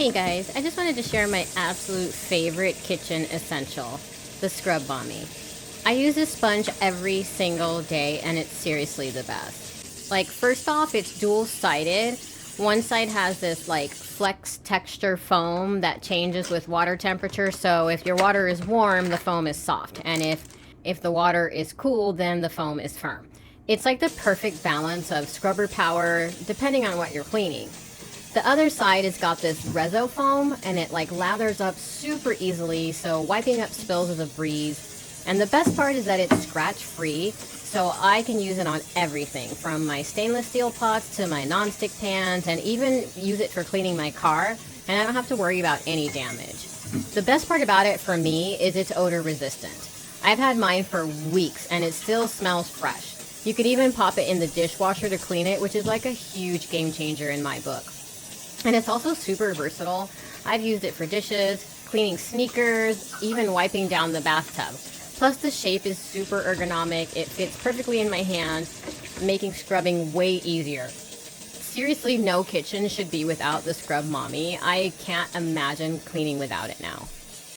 Hey guys, I just wanted to share my absolute favorite kitchen essential, the Scrub Mommy. I use this sponge every single day and it's seriously the best. Like, first off, it's dual-sided. One side has this like flex texture foam that changes with water temperature, so if your water is warm, the foam is soft, and if the water is cool, then the foam is firm. It's like the perfect balance of scrubber power depending on what you're cleaning. The other side has got this reso foam and it like lathers up super easily, so wiping up spills is a breeze. And the best part is that it's scratch free, so I can use it on everything from my stainless steel pots to my non-stick pans, and even use it for cleaning my car, and I don't have to worry about any damage. The best part about it for me is it's odor resistant. I've had mine for weeks and it still smells fresh. You could even pop it in the dishwasher to clean it, which is like a huge game changer in my book. And it's also super versatile. I've used it for dishes, cleaning sneakers, even wiping down the bathtub. Plus the shape is super ergonomic, it fits perfectly in my hand, making scrubbing way easier. Seriously, no kitchen should be without the Scrub Mommy. I can't imagine cleaning without it now.